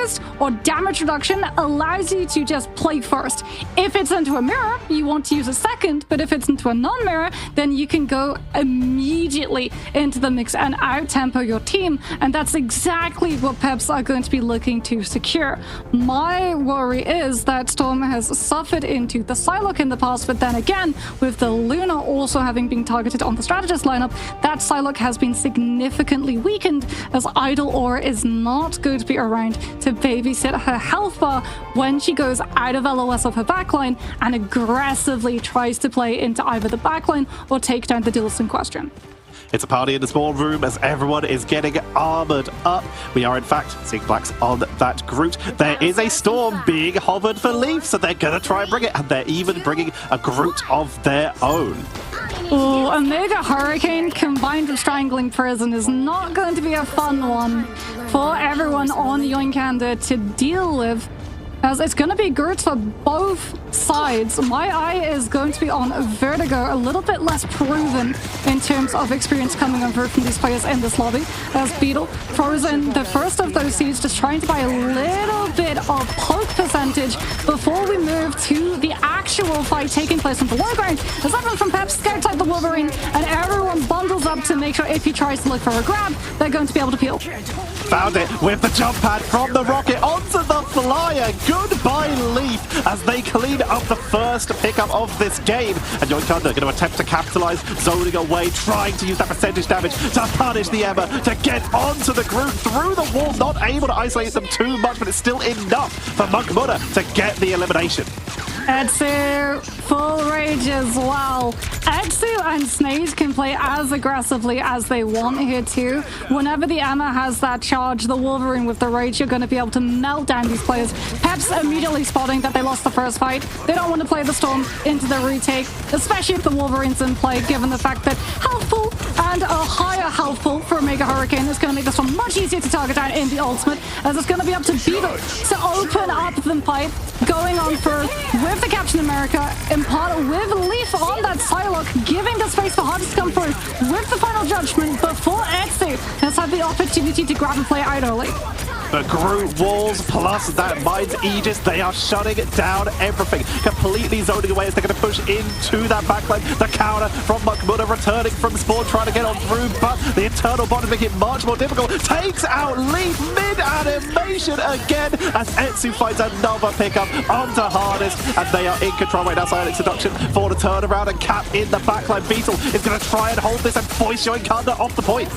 boost or damage reduction allows you to just play first. If it's into a mirror, you want to use a second, but if it's into a non-mirror, then you can go immediately into the mix and out-tempo your team, and that's exactly what Peps are going to be looking to secure. My worry is that Storm has suffered into the Psylocke in the past, but then again, with the Luna also having been targeted on the Strategist lineup, that Psylocke has been significantly weakened as Idle Aura is not going to be around to babysit her health bar when she goes out of LOS of her backline and aggressively tries to play into either the backline or take down the dealers in question. It's a party in the small room as everyone is getting armored up. We are in fact seeing blacks on that Groot. There is a Storm being hovered for Leaf, so they're gonna try and bring it, and they're even bringing a Groot of their own. Ooh, a Mega Hurricane combined with Strangling Prison is not going to be a fun one for everyone on Yoinkanda to deal with, as it's going to be Groot for both sides. My eye is going to be on Vertigo, a little bit less proven in terms of experience coming over from these players in this lobby, as Beetle throws in the first of those seeds, just trying to buy a little bit of poke percentage before we move to the actual fight taking place on the low ground. As everyone from Peps scouts out the Wolverine, and everyone bundles up to make sure if he tries to look for a grab, they're going to be able to peel. Found it with the jump pad from the rocket onto the flyer. Goodbye, Leaf, as they clean up the first pickup of this game. And Yoinkanda going to attempt to capitalize, zoning away, trying to use that percentage damage to punish the Emma, to get onto the Groot through the wall. Not able to isolate them too much, but it's still enough for Monkmutter to get the elimination. Etsu, full rage as well. Etsu and Snake can play as aggressively as they want here too. Whenever the Emma has that charge, the Wolverine with the rage, you're going to be able to melt down these players. Peps immediately spotting that they lost the first fight. They don't want to play the Storm into the retake, especially if the Wolverine's in play, given the fact that health pool and a higher health pool for a Mega Hurricane is going to make this one much easier to target down in the ultimate, as it's going to be up to Beetle to open up the pipe, going on for with the Captain America, in part with Leaf on that Psylocke, giving the space for Hardest to come through with the final judgment before Etsu has had the opportunity to grab and play out early. The Groot walls plus that Mind's Aegis, they are shutting down everything, completely zoning away as they're going to push into that backline. The counter from Monkmutter returning from spawn, trying to get on through, but the internal bond is making it much more difficult. Takes out Leaf mid-animation again as Etsu finds another pickup onto Hardest, and they are in control right now. Silent Seduction for the turnaround, and Cap in the backline. Beetle is going to try and hold this and voice Yoinkanda off the point.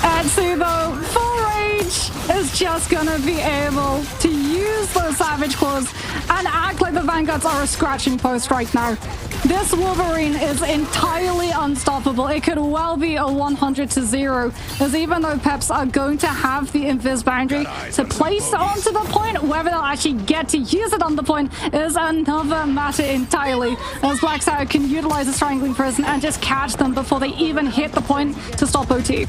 Etsu though, full rage, is just gonna be able to use those Savage Claws and act like the Vanguards are a scratching post right now. This Wolverine is entirely unstoppable. It could well be a 100-0, as even though Peps are going to have the Invis boundary to place onto the point, whether they'll actually get to use it on the point is another matter entirely, as Black Sow can utilize the Strangling Prison and just catch them before they even hit the point to stop OT.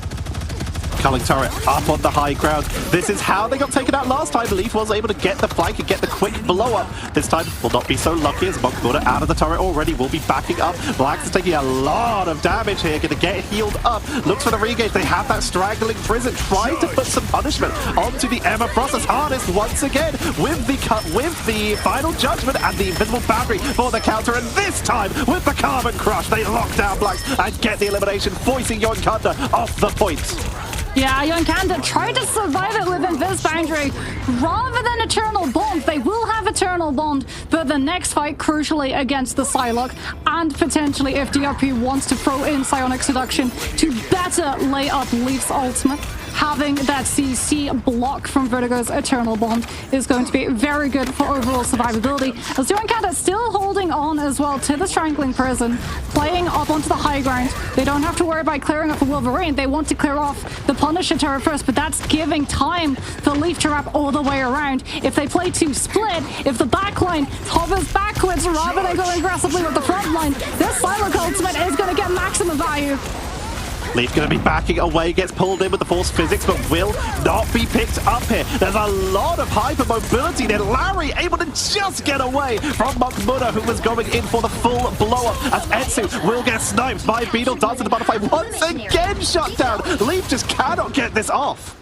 Culling turret up on the high ground. This is how they got taken out last time. Leaf was able to get the flank and get the quick blow up. This time will not be so lucky, as Monkmutter out of the turret already will be backing up. Blacks is taking a lot of damage here, going to get healed up. Looks for the regauge. They have that Strangling Prison, trying to put some punishment onto the Emma process. Hardest once again with the cut, with the final judgment and the invisible boundary for the counter. And this time with the Carbon Crush, they lock down Blacks and get the elimination, voicing Yoinkanda off the point. Yeah, Yoinkanda tried to survive it with Invis boundary rather than Eternal Bond. They will have Eternal Bond, but the next fight, crucially, against the Psylocke, and potentially if DRP wants to throw in Psionic Seduction to better lay up Leaf's ultimate, having that CC block from Vertigo's Eternal Bond is going to be very good for overall survivability. As Yoinkanda still holding on as well to the Strangling Prison, playing up onto the high ground. They don't have to worry about clearing off the Wolverine. They want to clear off the Punisher turret first, but that's giving time for Leaf to wrap all the way around. If they play to split, if the backline hovers backwards rather than going aggressively with the front line, this Psylocke ultimate is going to get maximum value. Leaf going to be backing away, gets pulled in with the Force Physics, but will not be picked up here. There's a lot of hypermobility there. Larry able to just get away from Monkmutter, who was going in for the full blow-up, as Etsu will get sniped by Beetle. Does the butterfly once again shut down. Leaf just cannot get this off.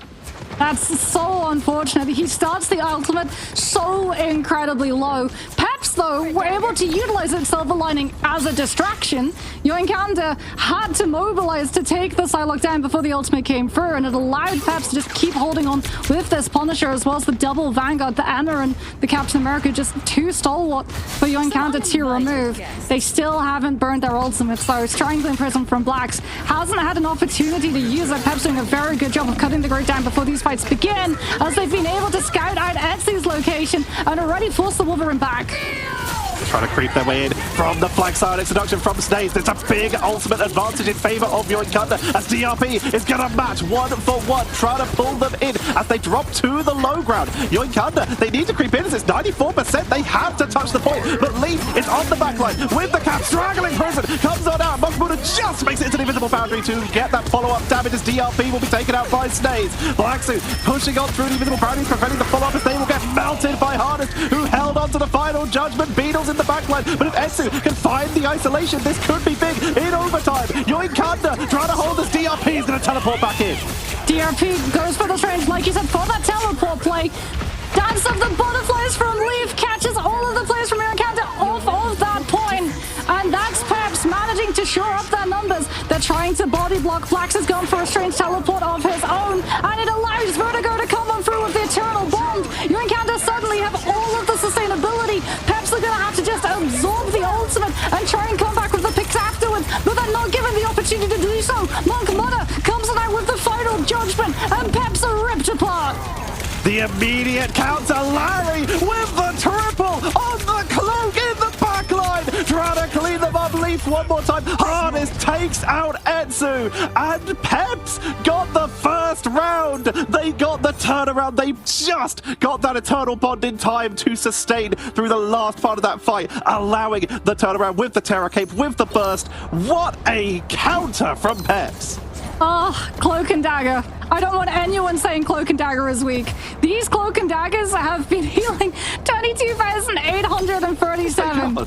That's so unfortunate. He starts the ultimate so incredibly low. Peps, though, were able to utilize it, silver lining as a distraction. Yoinkanda had to mobilize to take the Psylocke down before the ultimate came through, and it allowed Peps to just keep holding on with this Punisher, as well as the double Vanguard, the EMEA and the Captain America, just too stalwart for Yoinkanda to remove. They still haven't burned their ultimates, though. Strangling Prism from Blacks hasn't had an opportunity to use it. Peps doing a very good job of cutting the grid down before these fights begin, as they've been able to scout out Etsy's location and already force the Wolverine back. Trying to creep their way in from the flag side. Introduction from Snaze. It's a big ultimate advantage in favor of Yoinkanda, as DRP is going to match 1-for-1, trying to pull them in as they drop to the low ground. Yoinkanda, they need to creep in as it's 94%. They have to touch the point, but Leaf is on the backline with the cap. Straggling Prison comes on out. Mokmuda just makes it into the invisible boundary to get that follow-up damage, as DRP will be taken out by Snaze. Blacksuit pushing on through the invisible boundaries, preventing the follow-up, as they will get melted by Harness, who held on to the final judgment. Beatles in the backline, but if Etsu can find the isolation, this could be big in overtime. Yoinkanda trying to hold this. DRP is going to teleport back in. DRP goes for the range, like you said, for that teleport play. Dance of the Butterflies from Leaf catches all of the players from Yoinkanda off of that point, and that's Peps managing to shore up their numbers. They're trying to body block. Blacks has gone for a strange teleport of his own, and it allows Vertigo to come on through with the Eternal Bond. Yoinkanda suddenly have all of the sustainability. Peps are going to have to just absorb the ultimate and try and come back with the picks afterwards, but they're not given the opportunity to do so. Monk Mudder comes out with the final judgment, and Peps are ripped apart. The immediate counter, Larry with the triple on the cloak in the backline, trying to clean them up. Leaf one more time. Harness takes out Etsu, and Peps got the first round. They got the turnaround. They just got that Eternal Bond in time to sustain through the last part of that fight, allowing the turnaround with the Terror Cape, with the burst. What a counter from Peps. Oh, Cloak and Dagger. I don't want anyone saying Cloak and Dagger is weak. These Cloak and Daggers have been healing 22,837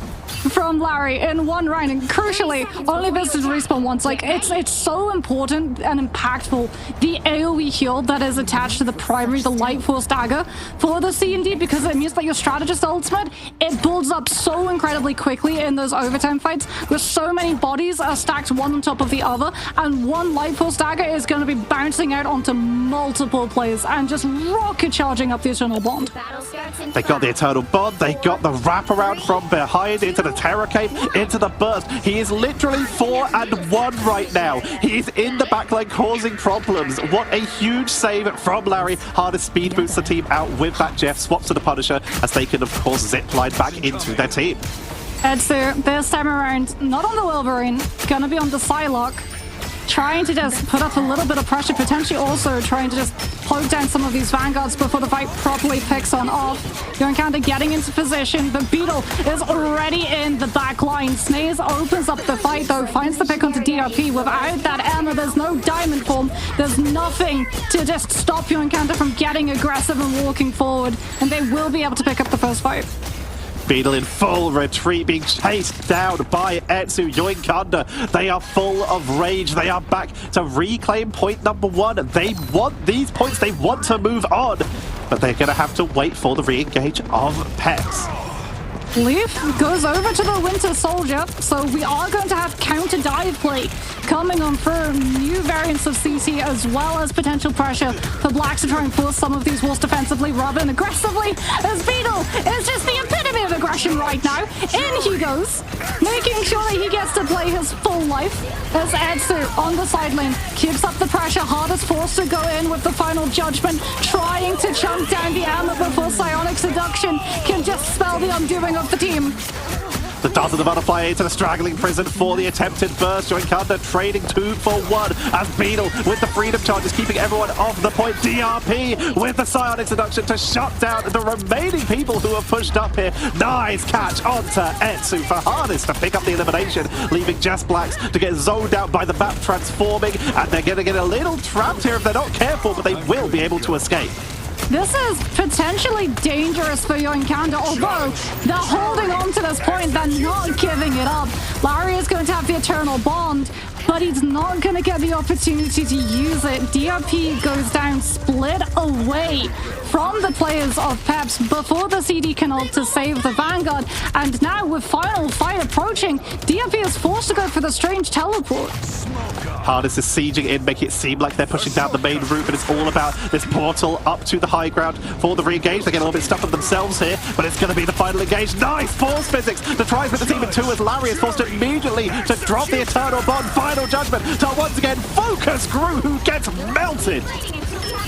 from Larry in one round, and crucially, only visited respawn once. Like, it's so important and impactful, the AoE heal that is attached to the primary, the Light Force Dagger for the C&D, because it means that your strategist ultimate, it builds up so incredibly quickly in those overtime fights, where so many bodies are stacked one on top of the other, and one Light Force Dagger is going to be bouncing out onto multiple players and just rocket charging up the Eternal Bond. They got the Eternal Bond, they got the wraparound from behind into the Terror Cape, into the burst. He is literally 4-1 right now. He is in the backline causing problems. What a huge save from Larry. Hardest speed boosts the team out with that Jeff. Swaps to the Punisher as they can, of course, zipline back into their team. Etsu, this time around, not on the Wolverine, gonna be on the Psylocke. Trying to just put up a little bit of pressure, potentially also trying to just poke down some of these Vanguards before the fight properly picks on off. Yoinkanda getting into position. The Beetle is already in the back line. Snaze opens up the fight, though, finds the pick onto DRP. Without that EMEA, there's no diamond form. There's nothing to just stop Yoinkanda from getting aggressive and walking forward, and they will be able to pick up the first fight. Beetle in full retreat, being chased down by Etsu. Yoinkanda, they are full of rage. They are back to reclaim point number 1. They want these points. They want to move on, but they're going to have to wait for the re-engage of Peps. Leaf goes over to the Winter Soldier, so we are going to have counter dive play coming on through, new variants of CC, as well as potential pressure for Blacks to try and force some of these walls defensively rather than aggressively, as Beetle is just the epitome of aggression right now. In he goes, making sure that he gets to play his full life, as Etsu on the side lane keeps up the pressure. Hardest forced to go in with the final judgment, trying to chunk down the armor before Psionic Seduction can just spell the undoing of the team. The dart of the Butterfly into the straggling Prison for the attempted burst. Yoinkanda trading 2 for 1 as Beetle with the freedom charges, keeping everyone off the point. DRP with the Psionic Seduction to shut down the remaining people who have pushed up here. Nice catch onto Etsu for Harness to pick up the elimination, leaving just Blacks to get zoned out by the map transforming, and they're going to get a little trapped here if they're not careful, but they will be able to escape. This is potentially dangerous for Yoinkanda, although they're holding on to this point, they're not giving it up. Larry is going to have the Eternal Bond. but he's not going to get the opportunity to use it. DRP goes down, split away from the players of Peps before the CD can ult to save the Vanguard. And now with final fight approaching, DRP is forced to go for the strange teleport. Hardest is sieging in, making it seem like they're pushing down the main route, but it's all about this portal up to the high ground for the re-engage. They get a little bit stuck on themselves here, but it's going to be the final engage. Nice force physics to try and put the team in 2 as Larry is forced immediately to drop the Eternal Bond. Final judgment to once again focus Gru, who gets melted.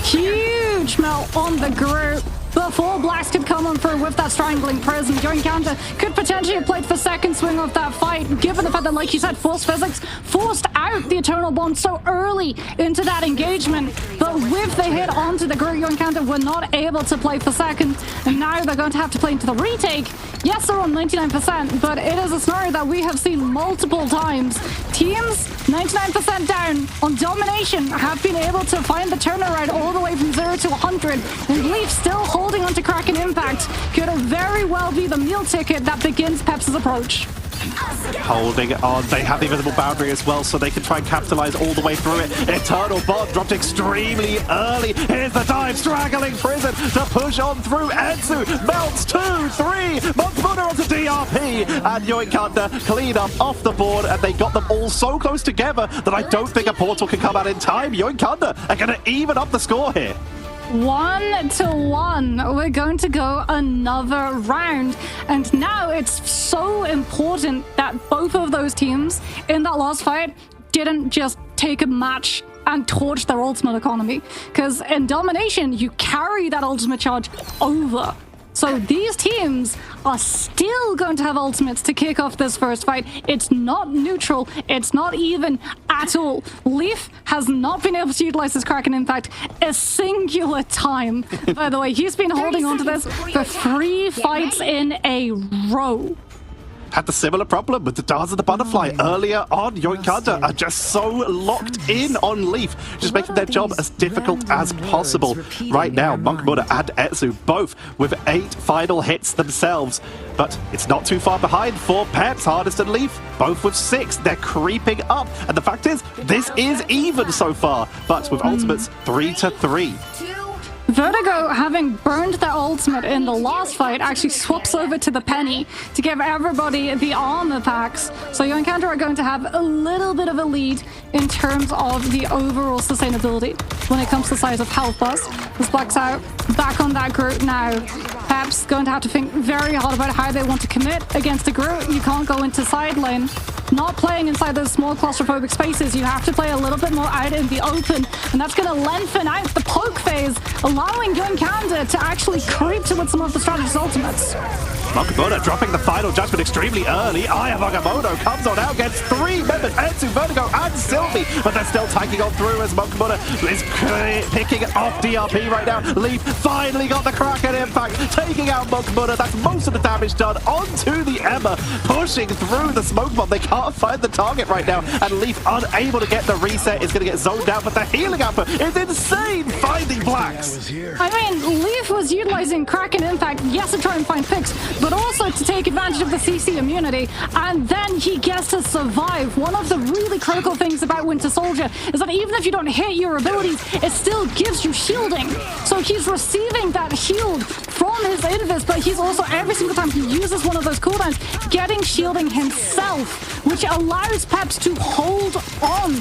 Huge melt on the Gru. Before Blacks could come on through with that strangling prison, Yoinkanda could potentially have played for second swing of that fight, given the fact that, like you said, force physics forced out the Eternal Bond so early into that engagement. But with the hit onto the Gru, Yoinkanda were not able to play for second, and now they're going to have to play into the retake. Yes, they're on 99%, but it is a scenario that we have seen multiple times. Teams 99% down on domination have been able to find the turnaround all the way from 0 to 100, and Leaf still holding on to Kraken Impact could very well be the meal ticket that begins Peps' approach. Holding on, they have the invisible boundary as well, so they can try and capitalize all the way through it. Eternal Bond dropped extremely early. Here's the dive, straggling prison to push on through. Etsu melts 2, 3, Monkbuddha onto DRP, and Yoinkanda clean up off the board, and they got them all so close together that I don't think a portal can come out in time. Yoinkanda are going to even up the score here. 1-1. We're going to go another round. And now it's so important that both of those teams in that last fight didn't just take a match and torch their ultimate economy. Because in domination, you carry that ultimate charge over. So these teams are still going to have ultimates to kick off this first fight. It's not neutral. It's not even at all. Leaf has not been able to utilize his Kraken Impact a singular time. By the way, he's been holding on to this for 3 fights in a row. Had the similar problem with the Dance of the Butterfly earlier on. Yoinkanda are just so locked in on Leaf, just making their job as difficult as possible. Right now, Monkbuddha and Etsu both with 8 final hits themselves. But it's not too far behind for Peps, Hardest and Leaf, both with 6. They're creeping up. And the fact is, this is even so far, but with ultimates 3-3. Vertigo, having burned their ultimate in the last fight, actually swaps over to the Penny to give everybody the armor packs. So Yoinkanda are going to have a little bit of a lead in terms of the overall sustainability when it comes to the size of health bars. This Black's out, back on that group now. Peps going to have to think very hard about how they want to commit against a group. You can't go into side lane. Not playing inside those small claustrophobic spaces, you have to play a little bit more out in the open, and that's going to lengthen out the poke phase, allowing Yoinkanda to actually creep towards some of the strategist ultimates. Monkbuddha dropping the final judgment extremely early. Aya Vagamono comes on out, gets 3 members, Etsu, Vertigo, and Sylvie, but they're still tanking on through as Monkbuddha is picking off DRP right now. Leaf finally got the Kraken Impact, taking out Monkbuddha. That's most of the damage done onto the Emma, pushing through the smoke bomb. They can't find the target right now, and Leaf unable to get the reset is going to get zoned out, but the healing output is insane, finding Blacks. I mean, Leaf was utilizing Kraken Impact, yes, to try and find picks, but also to take advantage of the CC immunity, and then he gets to survive. One of the really critical things about Winter Soldier is that even if you don't hit your abilities, it still gives you shielding. So he's receiving that shield from his invis, but he's also, every single time he uses one of those cooldowns, getting shielding himself, which allows Peps to hold on,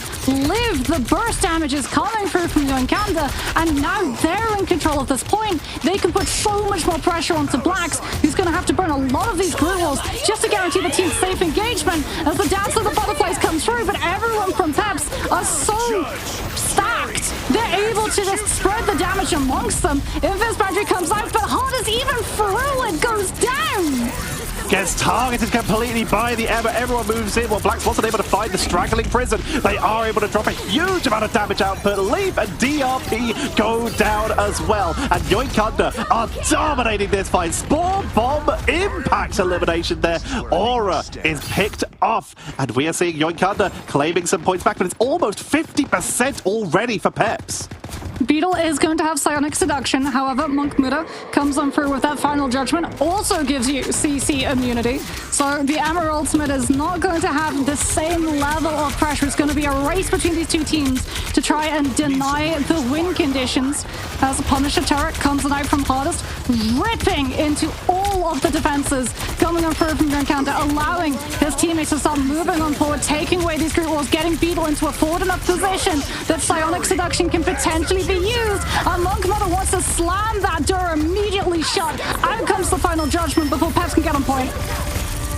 live. The burst damage is coming through from Yoinkanda, and now they're in control of this point. They can put so much more pressure onto Blacks, who's going to have to burn a lot of these glue walls just to guarantee the team's safe engagement as the Dance of the Butterflies comes through. But everyone from Peps are so stacked. They're able to just spread the damage amongst them. Invis Boundary comes out, but Hardest even through it goes down. Gets targeted completely by the Emma. Everyone moves in while Blacks wasn't able to find the straggling prison. They are able to drop a huge amount of damage output. Leaf and DRP go down as well. And Yoinkanda are dominating this fight. Spore Bomb impact elimination there. Aura is picked off. And we are seeing Yoinkanda claiming some points back, but it's almost 50% already for Peps. Beetle is going to have Psionic Seduction. However, Monk Muda comes on through with that final judgment. Also gives you CC immunity. So the Emma ultimate is not going to have the same level of pressure. It's going to be a race between these two teams to try and deny the win conditions. As a Punisher turret comes out from Hardest, ripping into all of the defenses coming on through from Yoinkanda, allowing his teammates to start moving on forward, taking away these group walls, getting Beetle into a forward enough position that Psionic Seduction can potentially be used. And Monk Mother wants to slam that door immediately shut. Out comes the final judgment before Peps can get on point.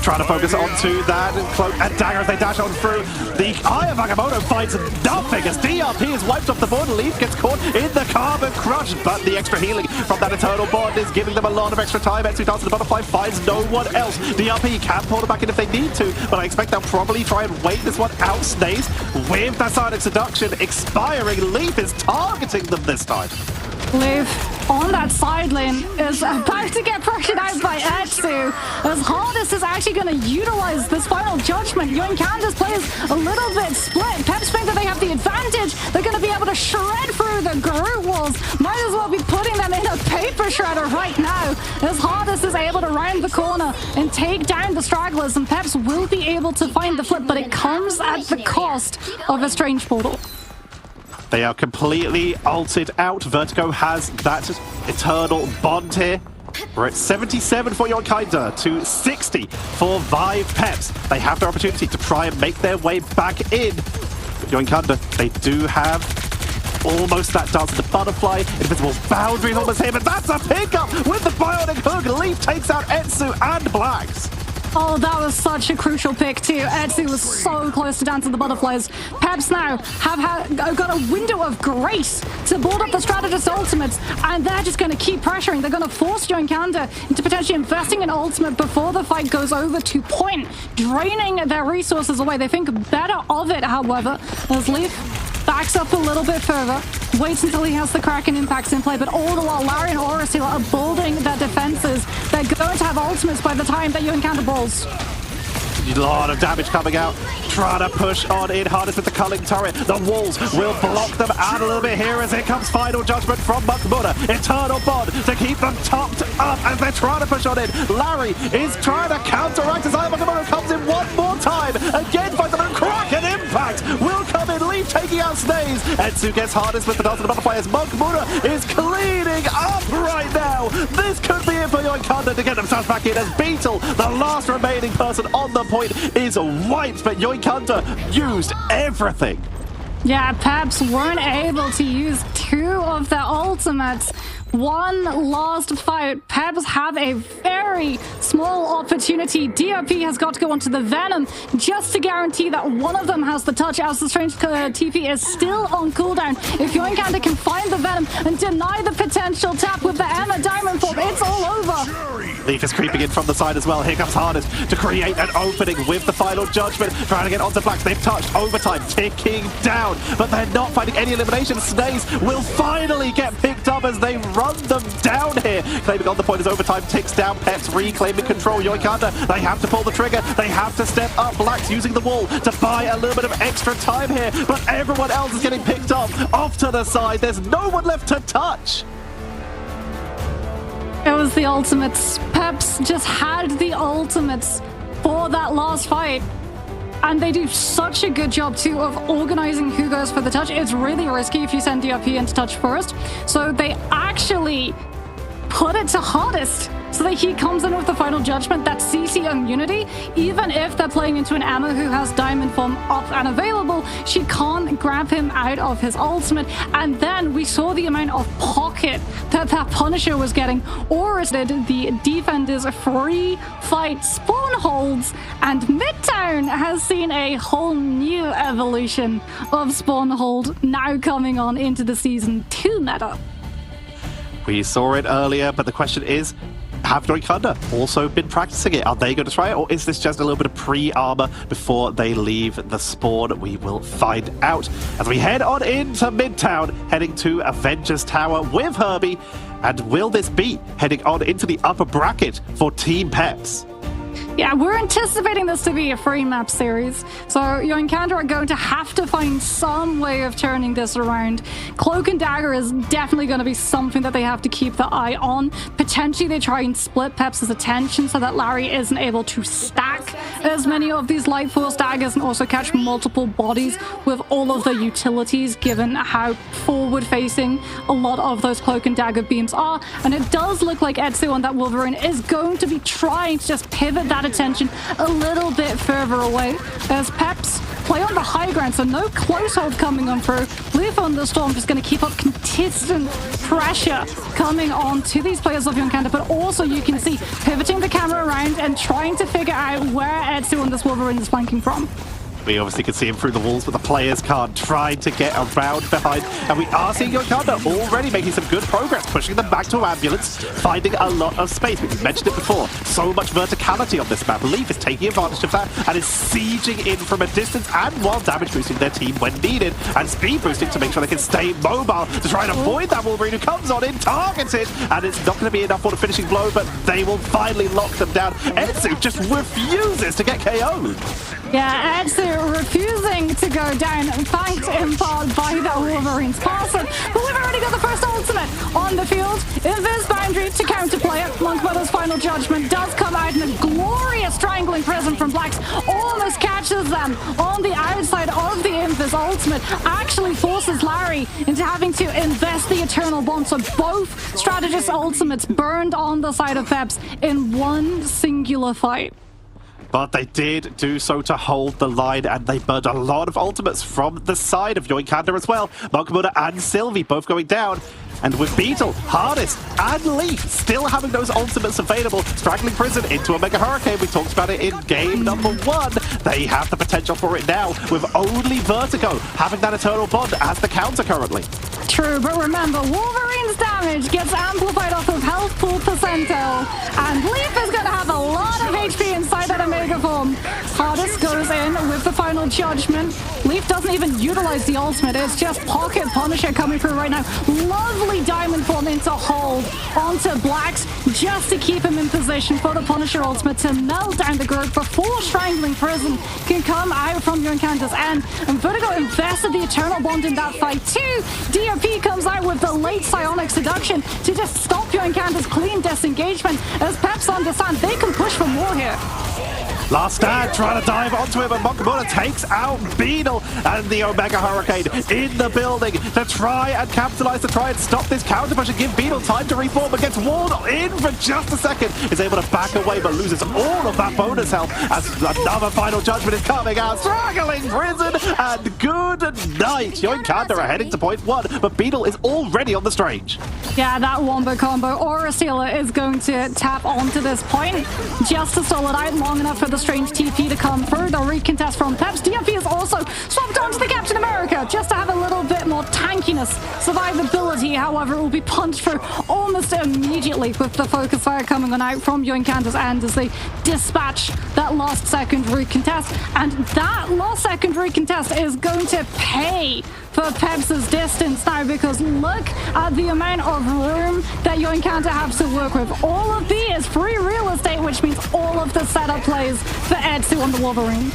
Trying to focus onto that cloak and dagger as they dash on through. The Eye of Agamotto finds nothing as DRP is wiped off the board. Leaf gets caught in the Carbon Crush, but the extra healing from that Eternal Bond is giving them a lot of extra time. Etsu Dancer the Butterfly finds no one else. DRP can pull them back in if they need to, but I expect they'll probably try and wait this one out. Snaze with that Psionic Seduction expiring. Leaf is targeting them this time. Leaf on that side lane is about to get pressured out by Etsu, as Hardest is actually going to utilize this final judgment. Yoinkanda's play is a little bit split. Peps think that they have the advantage. They're going to be able to shred through the group walls. Might as well be putting them in a paper shredder right now, as Hardest is able to round the corner and take down the stragglers, and Peps will be able to find the flip, but it comes at the cost of a strange portal. They are completely ulted out. Vertigo has that Eternal Bond here. We're at 77 for Yoinkanda to 60 for Vive Peps. They have their opportunity to try and make their way back in. Yoinkanda, they do have almost that Dance of the Butterfly. Invisible Boundary almost here, but that's a pickup with the Bionic Hook. Leaf takes out Etsu and Blacks. Oh, that was such a crucial pick too. Etsu was so close to Dance of the Butterflies. Peps now have got a window of grace to build up the strategist ultimates, and they're just going to keep pressuring. They're going to force Yoinkanda into potentially investing in ultimate before the fight goes over to point, draining their resources away. They think better of it, however, as Leaf backs up a little bit further, waits until he has the Kraken impacts in play, but all the while Larry and Orisila are building their defenses. They're going to have ultimates by the time that Yoinkanda balls. A lot of damage coming out. Trying to push on in hardest with the culling turret. The walls will block them out a little bit here as here comes final judgment from Monk Muda. Eternal Bond to keep them topped up as they're trying to push on in. Larry is trying to counteract as Monk Muda comes in one more time. Again finds them. Kraken impact will come in. Leaf taking out Snaze. Etsu gets hardest with the Dance of the Butterfly as Monk Muda is cleaning up right now. This could be it for Yoinkanda to get themselves back in as Beetle, the last remaining person on the point, is wiped, but Yoinkanda used everything. Yeah, Peps weren't able to use two of their ultimates. One last fight. Peps have a very small opportunity. DRP has got to go onto the Venom just to guarantee that one of them has the touch, as the Strange TP is still on cooldown. If Yoinkanda can find the Venom and deny the potential tap with the Emma Diamond Form, it's all over. Leaf is creeping in from the side as well. Here comes Hardest to create an opening with the final judgment. Trying to get onto Blacks. They've touched. Overtime ticking down, but they're not finding any elimination. Snaze will finally get picked up as they run them down here. Claiming on the point as overtime ticks down. Peps reclaiming control. Yoinkanda, they have to pull the trigger. They have to step up. Blacks using the wall to buy a little bit of extra time here, but everyone else is getting picked up off to the side. There's no one left to touch. It was the ultimates. Peps just had the ultimates for that last fight. And they do such a good job, too, of organizing who goes for the touch. It's really risky if you send DRP into touch first. So they actually put it to Hardest so that he comes in with the final judgment, that CC immunity. Even if they're playing into an Emma who has Diamond Form up and available, she can't grab him out of his ultimate. And then we saw the amount of pocket that Punisher was getting. Or is it the defenders free fight spawn holds, and Midtown has seen a whole new evolution of spawn hold now coming on into the Season 2 meta. We saw it earlier, but the question is, have Yoinkanda also been practicing it? Are they going to try it, or is this just a little bit of pre-armor before they leave the spawn? We will find out as we head on into Midtown, heading to Avengers Tower with Herbie. And will this be heading on into the upper bracket for Team Peps? Yeah, we're anticipating this to be a free map series, so Yoinkanda are going to have to find some way of turning this around. Cloak and Dagger is definitely going to be something that they have to keep the eye on. Potentially they try and split Peps' attention so that Larry isn't able to stack as many of these Light Force daggers and also catch multiple bodies with all of the utilities, given how forward-facing a lot of those Cloak and Dagger beams are. And it does look like Etsu on that Wolverine is going to be trying to just pivot that attention a little bit further away as Peps play on the high ground, so no close hold coming on through. Leaf on the Storm just going to keep up consistent pressure coming on to these players of Yoinkanda, but also you can see pivoting the camera around and trying to figure out where Etsu on this Wolverine is flanking from. We obviously can see him through the walls, but the players can't try to get around behind. And we are seeing Yoinkanda already making some good progress, pushing them back to ambulance, finding a lot of space. We've mentioned it before. So much verticality on this map. Leaf is taking advantage of that and is sieging in from a distance and while damage boosting their team when needed and speed boosting to make sure they can stay mobile to try and avoid that Wolverine who comes on in, targeted, and it's not going to be enough for the finishing blow, but they will finally lock them down. Etsu just refuses to get KO'd. Yeah, Etsu refusing to go down, backed in part by that Wolverine's passing. But we've already got the first ultimate on the field. Invis boundary to counterplay it. Monkmother's final judgment does come out in a glorious triangling prism from Blacks. Almost catches them on the outside of the Invis ultimate. Actually forces Larry into having to invest the Eternal Bond. So both strategist ultimates burned on the side of Peps in one singular fight. But they did do so to hold the line, and they burned a lot of ultimates from the side of Yoinkanda as well. Monkmother and Sylvie both going down. And with Beetle, Hardest, and Leaf still having those ultimates available, Straggling Prison into a Mega Hurricane. We talked about it in game number 1. They have the potential for it now, with only Vertigo having that Eternal Bond as the counter currently. True, but remember, Wolverine's damage gets amplified off of health pool percentile, and Leaf is going to have a lot of HP inside that Omega form. Hardest goes in with the final judgment. Leaf doesn't even utilize the ultimate, it's just Pocket Punisher coming through right now. Lovely diamond form into hold onto Blacks just to keep him in position for the Punisher ultimate to melt down the group before Strangling Prison can come out from Yoinkanda's end. And Vertigo invested the Eternal Bond in that fight too. DOP comes out with the late Psionic Seduction to just stop Yoinkanda's clean disengagement. As Peps understand, they can push for more here. Last stand, trying to dive onto him, and Mokamura takes out Beetle, and the Omega Hurricane in the building to try and capitalize, to try and stop this counter push and give Beetle time to reform, but gets walled in for just a second. Is able to back away, but loses all of that bonus health as another final judgment is coming out. Struggling Prison, and good night. Yoinkanda are heading to point 1, but Beetle is already on the Strange. Yeah, that wombo combo. Aura Sealer is going to tap onto this point just to stall it out long enough for the Strange TP to come through. The recontest from Peps. DFP is also swapped onto the Captain America just to have a little bit more tankiness, survivability. However, it will be punched through almost immediately with the focus fire coming on out from Yoinkanda's end as they dispatch that last second recontest. And that last second recontest is going to pay for Peps' distance now, because look at the amount of room that Yoinkanda have to work with. All of B is free real estate, which means all of the setup plays for Etsu on the Wolverine.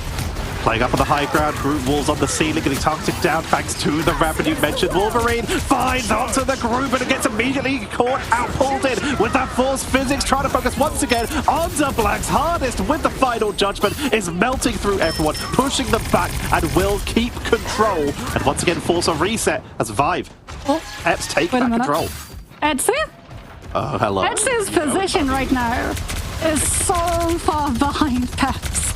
Playing up on the high ground, group walls on the ceiling, getting targeted down thanks to the rapid you mentioned. Wolverine finds onto the group and it gets immediately caught out, pulled in with that force physics, trying to focus once again onto Black's. Hardest with the final judgment is melting through everyone, pushing them back, and will keep control. And once again force a reset as Vive. Peps take back control. Etsu? Oh, hello. Etsu's position right now is so far behind Peps.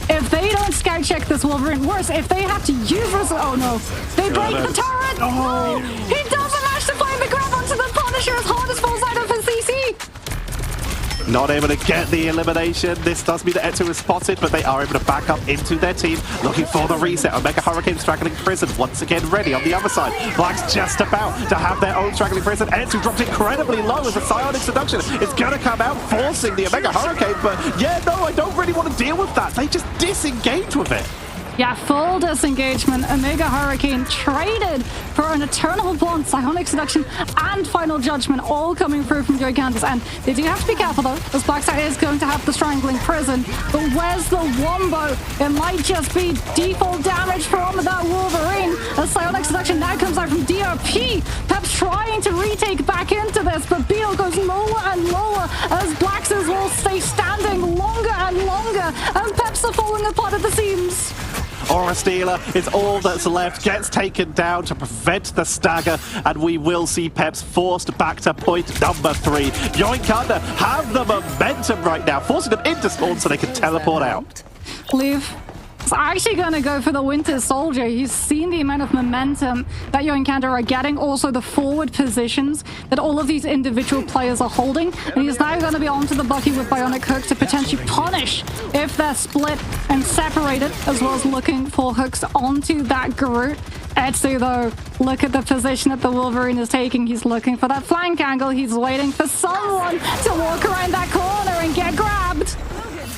If they don't scout check this Wolverine, worse, if they have to use oh no, they break the turret! Oh, he doesn't manage to find the grab onto the Punisher as Hardest falls out of his CC! Not able to get the elimination. This does mean that Etsu is spotted, but they are able to back up into their team, looking for the reset. Omega Hurricane Straggling Prison once again ready on the other side. Black's just about to have their own Straggling Prison. Etsu drops incredibly low as the Psionic Seduction is going to come out, forcing the Omega Hurricane. But yeah, no, I don't really want to deal with that. They just disengage with it. Yeah, full disengagement. Omega Hurricane traded for an Eternal Bond, Psionic Seduction, and Final Judgment, all coming through from Yoinkanda's end. They do have to be careful, though, as Blackstar is going to have the Strangling Prison. But where's the Wombo? It might just be default damage from that Wolverine. A Psionic Seduction now comes out from DRP. Peps trying to retake back into this, but Beetle goes lower and lower as Blackstar's will stay standing longer and longer, and Peps are falling apart at the seams. Aura Stealer is all that's left, gets taken down to prevent the stagger, and we will see Peps forced back to point number 3. Yoinkanda have the momentum right now, forcing them into spawn so they can teleport out. Leave. He's actually going to go for the Winter Soldier. He's seen the amount of momentum that Yoinkanda are getting, also the forward positions that all of these individual players are holding, and he's now going to be onto the Bucky with Bionic Hook to potentially punish if they're split and separated, as well as looking for hooks onto that Groot. Etsu, though, look at the position that the Wolverine is taking. He's looking for that flank angle. He's waiting for someone to walk around that corner and get grabbed.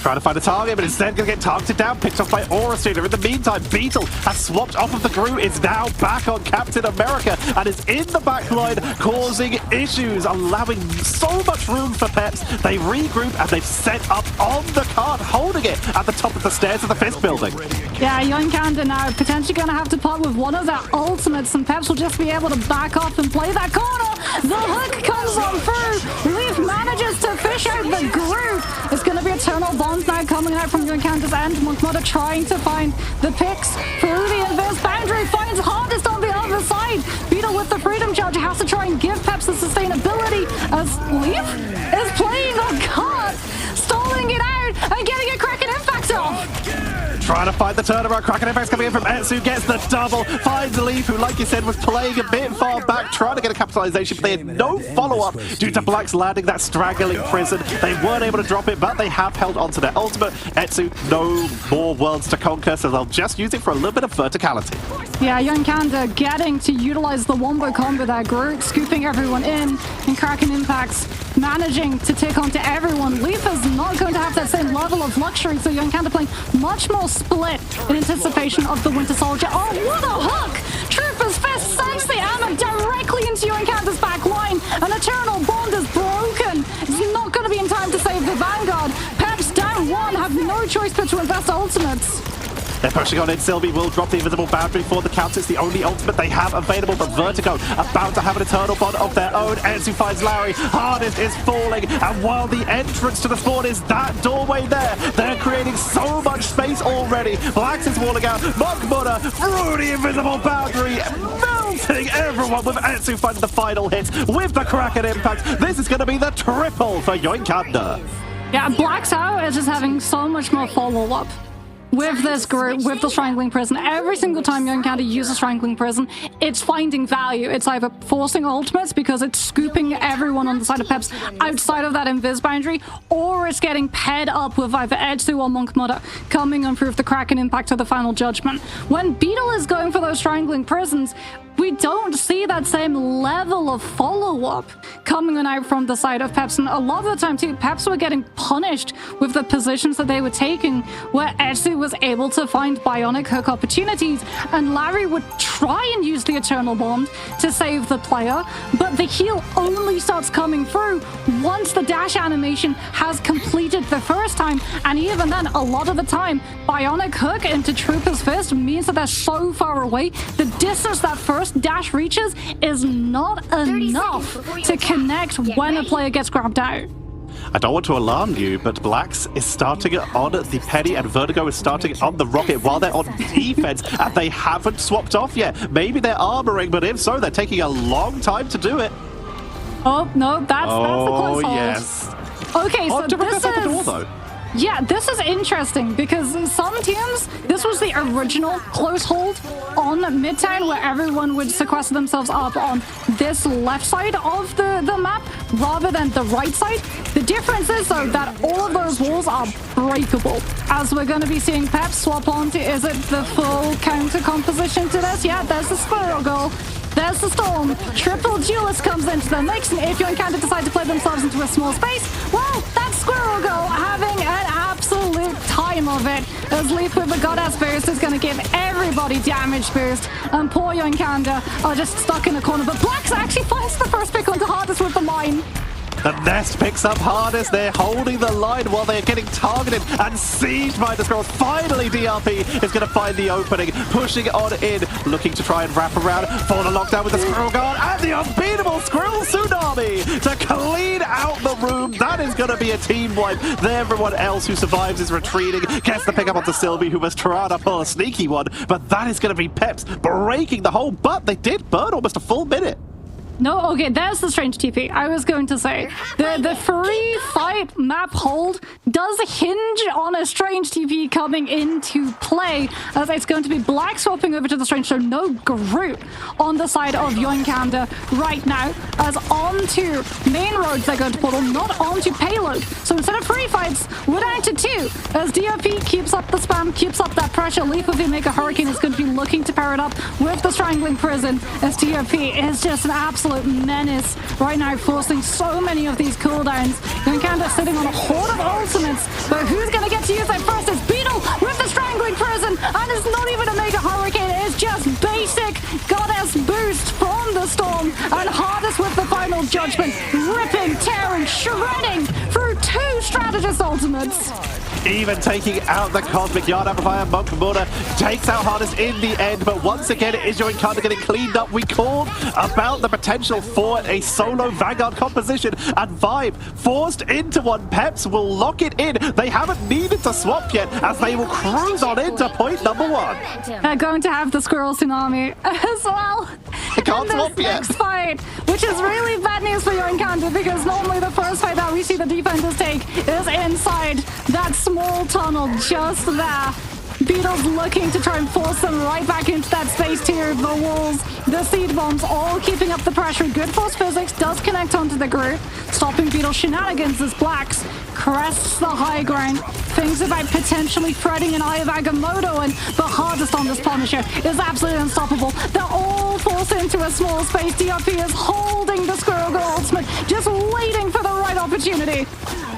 Trying to find a target, but instead going to get targeted down, picked off by Aura Stealer. In the meantime, Beetle has swapped off of the Groot, is now back on Captain America, and is in the back line, causing issues, allowing so much room for Peps. They regroup, and they've set up on the cart, holding it at the top of the stairs of the fist building. Yeah, Yoinkanda now potentially going to have to part with one of their ultimates, and Peps will just be able to back off and play that corner. The hook comes on through. Leaf manages to fish out the Groot. It's going to be Eternal Bonds now coming out from Yoinkanda's end. Monkmother trying to find the picks through the inverse boundary. Finds hardest on the other side. Beetle with the Freedom Charge has to try and give Peps the sustainability as Leaf is playing on card, stalling it out and getting a Kraken Impact off. Trying to find the turnaround. Kraken Impact's coming in from Etsu, gets the double, finds Leaf, who, like you said, was playing a bit far back, trying to get a capitalization, but they had no follow-up due to Black's landing that Strangling Prison. They weren't able to drop it, but they have held onto their ultimate. Etsu, no more worlds to conquer, so they'll just use it for a little bit of verticality. Yeah, Yoinkanda getting to utilize the Wombo combo there. Groot scooping everyone in, and Kraken Impacts managing to take onto everyone. Leaf is not going to have that same level of luxury, so Yoinkanda playing much more split in anticipation of the Winter Soldier. Oh, what a hook! Trooper's Fist sends the ammo directly into Yoinkanda's back line. An Eternal Bond is broken. It's not going to be in time to save the Vanguard. Peps down one, have no choice but to invest ultimates. They're pushing on in. Sylvie will drop the invisible boundary for the count. It's the only ultimate they have available, but Vertigo about to have an Eternal Bond of their own. Etsu finds Larry. Hardest is falling, and while the entrance to the spawn is that doorway there, they're creating so much space already. Blacks is walling out. Monkmother through the invisible boundary, melting everyone with Etsu finding the final hit with the Kraken Impact. This is going to be the triple for Yoinkanda. Yeah, Black's out is just having so much more follow-up with this group, with the Strangling Prison. Every single time Yoinkanda uses Strangling Prison, it's finding value. It's either forcing ultimates because it's scooping everyone on the side of Peps outside of that invis boundary, or it's getting paired up with either Etsu or Monkmother coming on through the Kraken Impact or the Final Judgment. When Beetle is going for those Strangling Prisons, we don't see that same level of follow-up coming on out from the side of Peps. And a lot of the time, too, Peps were getting punished with the positions that they were taking, where Etsu was able to find Bionic Hook opportunities, and Larry would try and use the Eternal Bond to save the player, but the heal only starts coming through once the dash animation has completed the first time. And even then, a lot of the time, Bionic Hook into Trooper's Fist means that they're so far away, the distance that first dash reaches is not enough to connect when a player gets grabbed out. I don't want to alarm you, but Blacks is starting on the Penny and Vertigo is starting on the Rocket while they're on defense, and they haven't swapped off yet. Maybe they're armoring, but if so, they're taking a long time to do it. Oh, no, that's the close hold. Yes. Okay, so this is... is... though. Yeah, this is interesting because some teams, this was the original close hold on Midtown where everyone would sequester themselves up on this left side of the map rather than the right side. The difference is, though, that all of those walls are breakable. As we're going to be seeing Peps swap onto, is it the full counter composition to this? Yeah, there's the Squirrel Goal. There's the Storm. Triple Duelist comes into the mix, and if Yoinkanda decide to play themselves into a small space, well, that's Squirrel Girl having an absolute time time of it, as Leaf with the Goddess boost is going to give everybody damage boost, and poor Yoinkanda are just stuck in the corner. But Blacks actually finds the first pick onto Hardest with the line. The Nest picks up Hardest. They're holding the line while they're getting targeted and sieged by the Squirrels. Finally, DRP is going to find the opening, pushing on in, looking to try and wrap around for the lockdown with the Squirrel Guard and the unbeatable Squirrel Tsunami to clean out the room. That is going to be a team wipe. Everyone else who survives is retreating. Gets the pick up onto Sylvie, who was trying to pull a sneaky one, but that is going to be Peps breaking the hole. But they did burn almost a full minute. No, okay, there's the strange TP. I was going to say, the free fight map hold does hinge on a strange TP coming into play, as it's going to be Black swapping over to the strange, so no Groot on the side of Yoinkanda right now, as onto main roads they're going to portal, not onto payload. So instead of free fights, we're down to 2, as DRP keeps up the spam, keeps up that pressure. Leaf with EMEA Hurricane is going to be looking to pair it up with the Strangling Prison, as DRP is just an absolute menace right now, forcing so many of these cooldowns. Yoinkanda sitting on a horde of ultimates, but who's going to get to use that first? Is Beetle with the Strangling Prison, and it's not even a Mega Hurricane, it's just basic Goddess boost from the Storm, and Hardest with the final judgment, ripping, tearing, shredding through 2 strategist ultimates. Even taking out the Cosmic Yard Amplifier, Monkmuna takes out Hardest in the end, but once again it is Yoinkanda getting cleaned up. We called about the potential for a solo Vanguard composition, and Vibe forced into one. Peps will lock it in. They haven't needed to swap yet, as they will cruise on into point number 1. They're going to have the Squirrel Tsunami as well. They can't swap yet. Next fight, which is really bad news for Yoinkanda, because normally the first fight that we see the defenders take is inside that small tunnel just there. Beetle's looking to try and force them right back into that space tier. The walls, the seed bombs, all keeping up the pressure. Good force physics does connect onto the group, stopping Beetle's shenanigans as Blacks crests the high ground. Thinks about potentially threading an Eye of Agamotto, and the Hardest on this Punisher is absolutely unstoppable. They're all forced into a small space. DRP is holding the Squirrel Girl ultimate, just waiting for the right opportunity.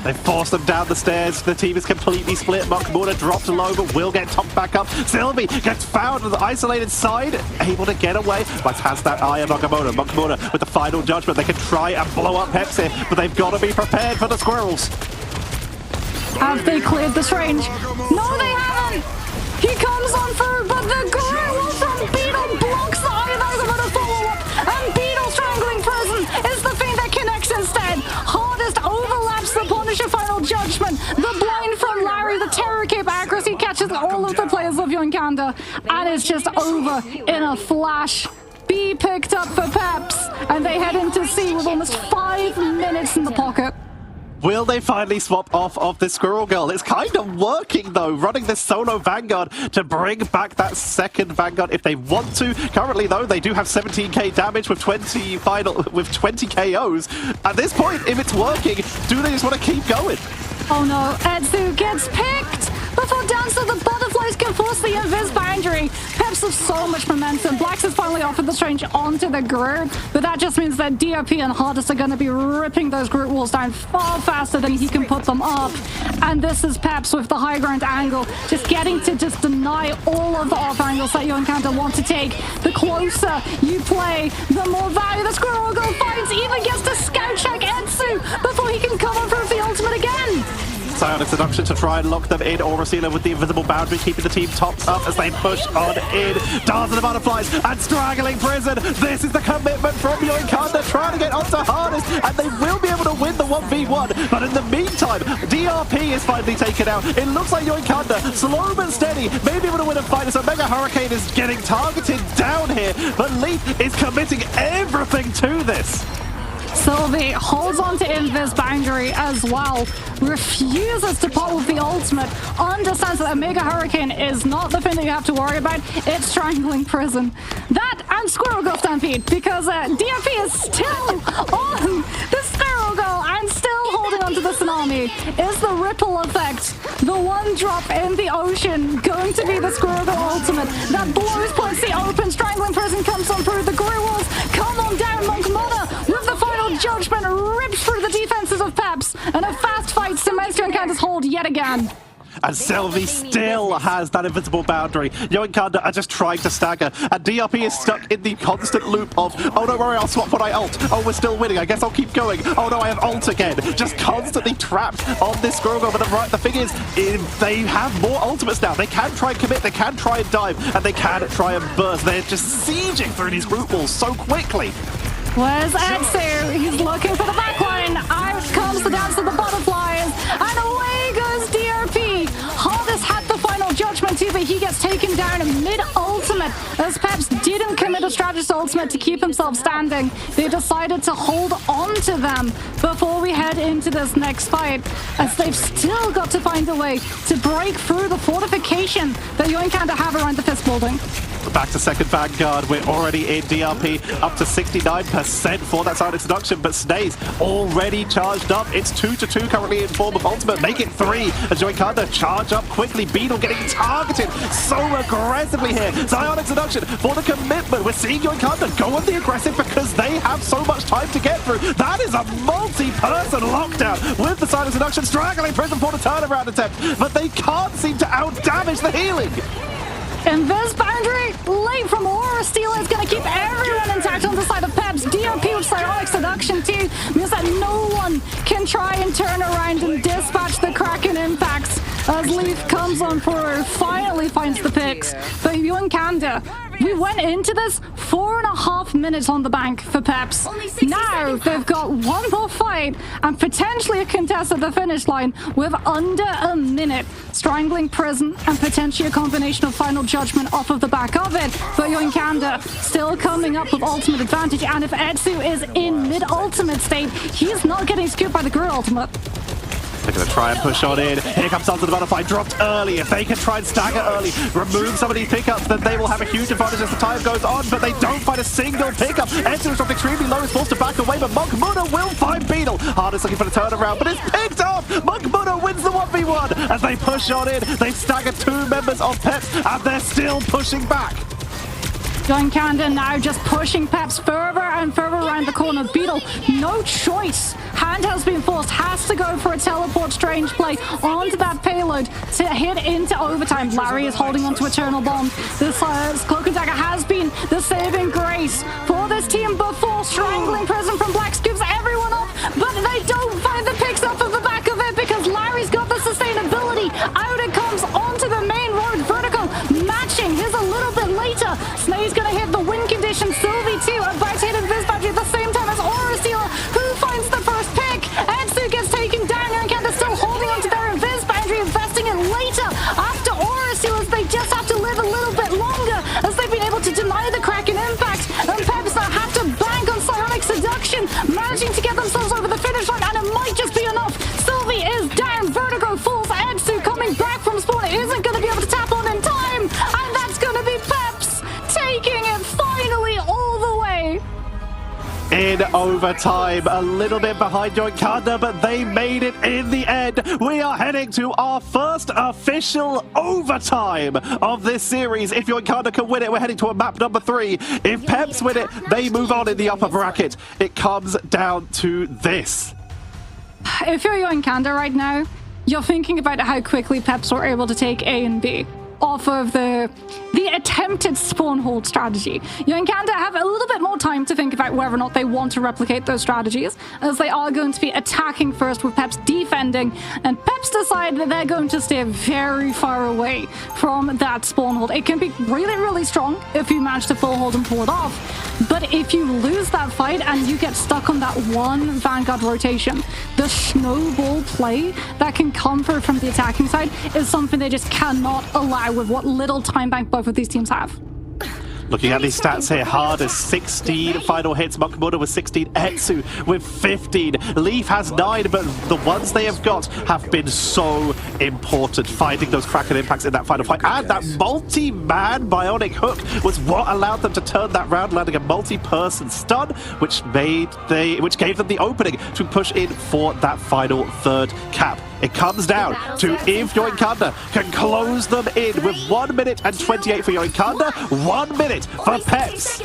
They force them down the stairs. The team is completely split. Monkmuna dropped low, but will get topped back up. Sylvie gets found on the isolated side, able to get away. But has that Eye of Agamotto. Monkmuna with the final judgment. They can try and blow up Peps here, but they've got to be prepared for the Squirrels. Have they cleared the strange? No, they haven't! He comes on through, but the Gorilla from Beetle blocks the Eye of Agamotto follow-up, and Beetle Strangling Prison is the thing that connects instead. Hardest overlaps the Punisher final judgment. The blind from Larry, the Terror Cape accuracy catches all of the players of Yoinkanda, and it's just over in a flash. B picked up for Peps, and they head into C with almost 5 minutes in the pocket. Will they finally swap off of the Squirrel Girl? It's kind of working, though, running this solo Vanguard to bring back that second Vanguard if they want to. Currently, though, they do have 17k damage with 20 KOs. At this point, if it's working, do they just want to keep going? Oh no, Etsu gets picked before Dancer the Butterflies can force the invis boundary. Peps have so much momentum. Blacks has finally offered the strange onto the Groot, but that just means that DRP and Hardest are going to be ripping those Groot walls down far faster than he can put them up. And this is Peps with the high ground angle, just getting to just deny all of the off angles that Yoinkanda want to take. The closer you play, the more value the Squirrel Girl finds. Even gets to scout check Etsu before he can come on for the ultimate again. Psionic Seduction to try and lock them in. Auracila with the invisible boundary, keeping the team topped up as they push on in. Dance of the Butterflies and Strangling Prison. This is the commitment from Yoinkanda, trying to get onto Hardest, and they will be able to win the 1v1. But in the meantime, DRP is finally taken out. It looks like Yoinkanda, slow but steady, may be able to win a fight. So Mega Hurricane is getting targeted down here, but Leaf is committing everything to this. Sylvie holds on to Invis boundary as well, refuses to pop with the ultimate, understands that a Mega Hurricane is not the thing that you have to worry about, it's Strangling Prison. That and Squirrel Girl Stampede, because DRP is still on the Squirrel Girl and still holding onto the Tsunami. Is the ripple effect, the one drop in the ocean, going to be the Squirrel Girl ultimate that blows points the open? Strangling Prison comes on through, the Grey Walls come on down, Monkmuna with the final judgment rips through the defenses of Peps, and a fast fight cements Yoinkanda's hold yet again. and Sylvie still has that invincible boundary. Yoinkanda are just trying to stagger, and DRP is stuck in the constant loop of, oh, don't worry, I'll swap when I ult. Oh, we're still winning. I guess I'll keep going. Oh, no, I have ult again. Just constantly trapped on this squirrel girl. But the thing is, they have more ultimates now. They can try and commit, they can try and dive, and they can try and burst. They're just sieging through these group walls so quickly. Where's Etsu? He's looking for the backline. Out comes the dance of the butterflies. And away goes DRP. Hardest had the final judgment too, but he gets taken down mid-ultimate. As Peps didn't commit a strategist ultimate to keep himself standing, they decided to hold on to them before we head into this next fight, as they've still got to find a way to break through the fortification that Yoinkanda have around the fist building. Back to second Vanguard. We're already in DRP, up to 69% for that side introduction, but Snae's already charged up. It's 2-2 currently in form of ultimate. Make it 3 as Yoinkanda charge up quickly. Beetle getting targeted so aggressively here. Zion introduction for the commitment. We're seeing Yoinkanda go on the aggressive because they have so much time to get through. That is a multi-person lockdown with the side introduction straggling Prism for the turnaround attempt, but they can't seem to out-damage the healing. And this boundary, late from Aura Steel, is going to keep everyone intact on the side of Peps. DRP with Psionic Seduction too means that no one can try and turn around and dispatch the Kraken impacts as Leaf comes on forward, finally finds the picks. But Yoinkanda, we went into this 4.5 minutes on the bank for Peps. Now they've got one more fight and potentially a contest at the finish line with under a minute. Strangling Prison and potentially a combination of Final Judgment off of the back of it. But Yoinkanda still coming up with ultimate advantage, and if Etsu is in mid-ultimate state, he's not getting scooped by the Guru ultimate. They're going to try and push on in. Here comes Sons of the Butterfly, dropped early. If they can try and stagger early, remove some of these pickups, then they will have a huge advantage as the time goes on, but they don't find a single pickup. Etsu is dropped extremely low, is forced to back away, but Monk Muda will find Beetle. Hardest looking for the turnaround, but it's picked off. Monk Muda wins the 1v1 as they push on in. They've staggered 2 members of Peps, and they're still pushing back. Yoinkanda now just pushing Peps further and further around the corner. Beetle, no choice. Hand has been forced, has to go for a teleport strange play onto that payload to hit into overtime. Larry is holding onto Eternal Bomb. This Cloak and Dagger has been the saving grace for this team before Strangling Prison from Black scoops everyone up, but they don't find the picks up of the back of it because Larry's got the sustainability. Out it comes onto the main road vertical, matching his a little bit later. Snae's gonna hit the win condition. Sylvie too, about to hit Invis Badger at the same time as Aura Steel, who finds the first pick. Etsu gets taken down. Yoinkanda still holding onto their Invis Boundary, investing it later after Aura Steel, as they just have to live a little bit longer as they've been able to deny the Kraken impact. And Peps now have to bank on Psionic Seduction, managing to get themselves over the finish line, and it might just be enough. Sylvie is down. Vertigo falls. Etsu coming back from spawn isn't going to be able to tap on in time, and that's going to be Peps taking it finally all the way. In overtime, a little bit behind Yoinkanda, but they made it in the end. We are heading to our first official overtime of this series. If Yoinkanda can win it, we're heading to a map number 3. If Peps win it, they move on in the upper bracket. It comes down to this. If you're Yoinkanda right now, you're thinking about how quickly Peps were able to take A and B off of the attempted spawn hold strategy. Yoinkanda have a little bit more time to think about whether or not they want to replicate those strategies, as they are going to be attacking first with Peps defending, and Peps decide that they're going to stay very far away from that spawn hold. It can be really, really strong if you manage to full hold and pull it off, but if you lose that fight and you get stuck on that one Vanguard rotation, the snowball play that can come through from the attacking side is something they just cannot allow with what little time bank both of these teams have. Looking at these stats here, Hard is 16 final hits, Monk Muda with 16, Etsu with 15. Leaf has 9, but the ones they have got have been so important, finding those Kraken impacts in that final fight. And that multi-man bionic hook was what allowed them to turn that round, landing a multi-person stun, which gave them the opening to push in for that final third cap. It comes down to if Yoinkanda can close them in with 1 minute and 28 for Yoinkanda, 1 minute for Peps.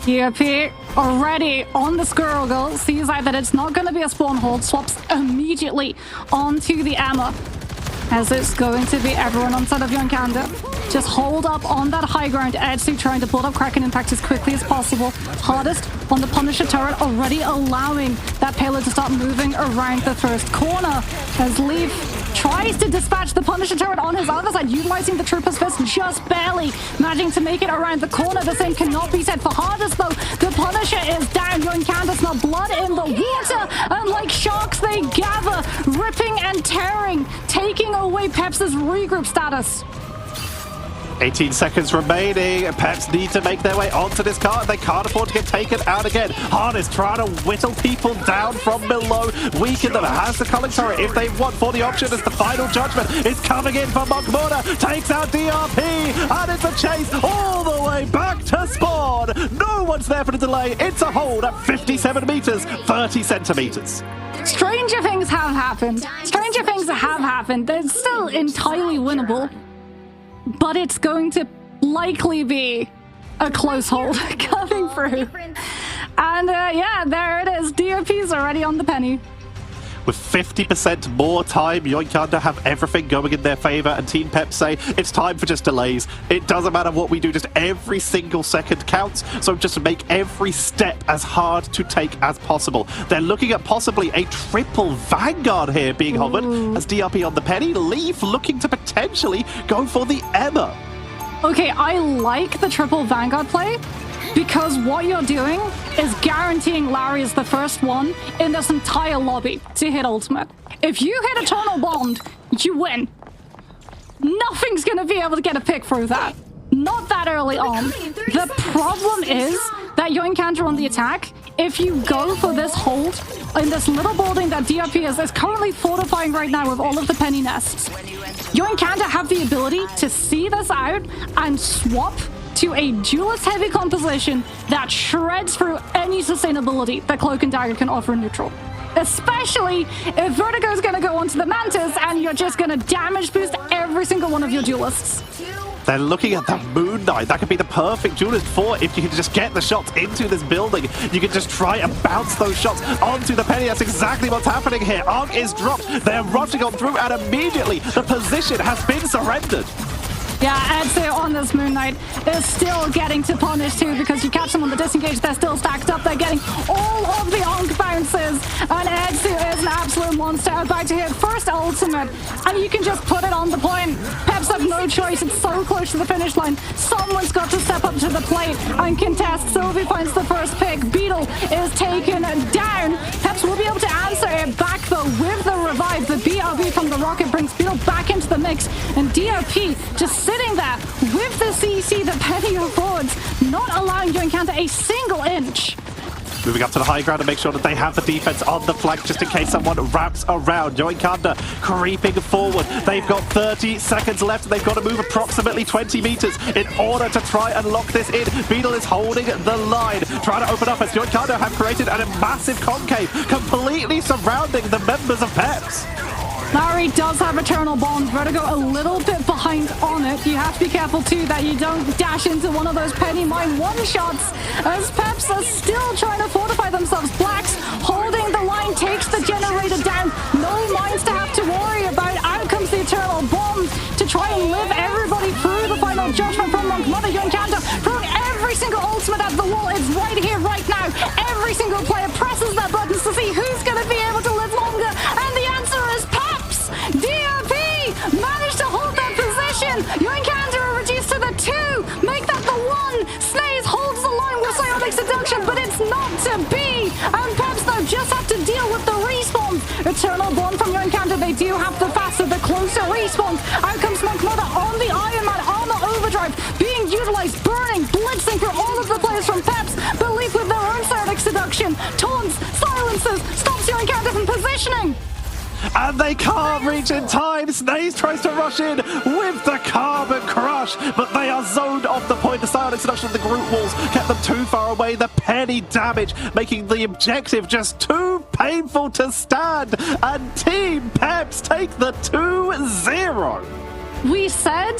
DRP already on the Squirrel Girl, sees out that it's not going to be a spawn hold, swaps immediately onto the Emma. as it's going to be everyone on side of Yoinkanda. Just hold up on that high ground. Edsu trying to build up Kraken impact as quickly as possible. Hardest on the Punisher turret, already allowing that payload to start moving around the first corner as Leaf tries to dispatch the Punisher turret on his other side, utilizing the Trooper's Fist just barely, managing to make it around the corner. The same cannot be said for Hardest, though. The Punisher is down. Yoinkanda smell blood in the water, and like sharks, they gather, ripping and tearing, taking away Peps' regroup status. 18 seconds remaining. Peps need to make their way onto this cart. They can't afford to get taken out again. Hardest trying to whittle people down from below. Weaken them. Has the culling turret if they want for the option as the final judgment is coming in for Monkmortar. Takes out DRP. And it's a chase all the way back to spawn. No one's there for the delay. It's a hold at 57 meters, 30 centimeters. Stranger things have happened. Stranger things have happened. They're still entirely winnable. But it's going to likely be a close hold coming through. And yeah, there it is. DOP's already on the penny. With 50% more time, Yoinkanda have everything going in their favor, and Team Peps say it's time for just delays. It doesn't matter what we do, just every single second counts, so just make every step as hard to take as possible. They're looking at possibly a triple Vanguard here being hovered as DRP on the penny, Leaf looking to potentially go for the EMEA. Okay, I like the triple Vanguard play, because what you're doing is guaranteeing Larry is the first one in this entire lobby to hit ultimate. If you hit Eternal Bond, you win. Nothing's going to be able to get a pick through that. Not that early on. The problem is that Yoinkanda on the attack, if you go for this hold in this little building that DRP is currently fortifying right now with all of the penny nests, Yoinkanda have the ability to see this out and swap to a duelist heavy composition that shreds through any sustainability that Cloak and Dagger can offer in neutral. Especially if Vertigo is going to go onto the Mantis and you're just going to damage boost every single one of your duelists. They're looking at the Moon Knight. That could be the perfect duelist for if you can just get the shots into this building. You can just try and bounce those shots onto the penny. That's exactly what's happening here. Arc is dropped. They're rushing on through, and immediately the position has been surrendered. Yeah, Edsu on this Moon Knight is still getting to punish too, because you catch them on the disengage, they're still stacked up, they're getting all of the Onk bounces, and Edsu is an absolute monster, about to hit first ultimate, and you can just put it on the point. Peps have no choice, it's so close to the finish line. Someone's got to step up to the plate and contest. Sylvie finds the first pick, Beetle is taken down. Peps will be able to answer it back though with the revive. The BRB from the rocket brings Beetle back into the mix, and DRP just sitting there with the CC, the penny affords, not allowing Yoinkanda a single inch. Moving up to the high ground to make sure that they have the defense on the flank just in case someone wraps around. Yoinkanda creeping forward. They've got 30 seconds left. They've got to move approximately 20 meters in order to try and lock this in. Beetle is holding the line, trying to open up as Yoinkanda have created a massive concave, completely surrounding the members of Peps. Larry does have Eternal Bond. Vertigo a little bit behind on it. You have to be careful too that you don't dash into one of those penny mine one-shots, as Peps are still trying to fortify themselves. Blacks holding the line, takes the generator down. No mines to have to worry about. Out comes the Eternal Bond to try and live everybody through the final judgment from Monkmortar. Yoinkanda throwing every single ultimate at the wall. It's right here, right now. Every single player presses their buttons to see who's going to be able to live longer, and the answer is Peps. DRP managed to hold that position. Yoinkanda are reduced to the 2. Make that the 1. Snaze holds the line with Psionic Seduction, but it's not to be. And Peps though just have to deal with the respawns. Eternal Bond from Yoinkanda. They do have the faster, the closer respawns. Out comes Monkmortar on the Iron Man armor overdrive, being utilized, burning, blitzing through all of the players from Peps. Belief with their own Psionic Seduction. Taunts, silences, stops Yoinkanda from positioning. And they can't reach in time. Snaze tries to rush in with the Carbon Crush, but they are zoned off the point. The silent introduction of the group walls kept them too far away. The penny damage making the objective just too painful to stand. And Team Peps take the 2-0. We said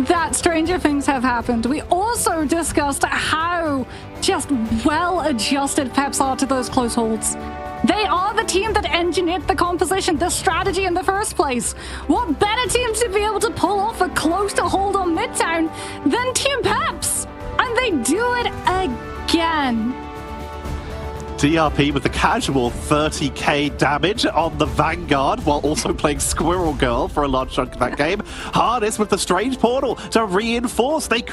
that stranger things have happened. We also discussed how just well-adjusted Peps are to those close holds. They are the team that engineered the composition, the strategy in the first place. What better team to be able to pull off a close to hold on Midtown than Team Peps? And they do it again. DRP with the casual 30k damage on the Vanguard while also playing Squirrel Girl for a large chunk of that game. Hardest with the Strange Portal to reinforce. They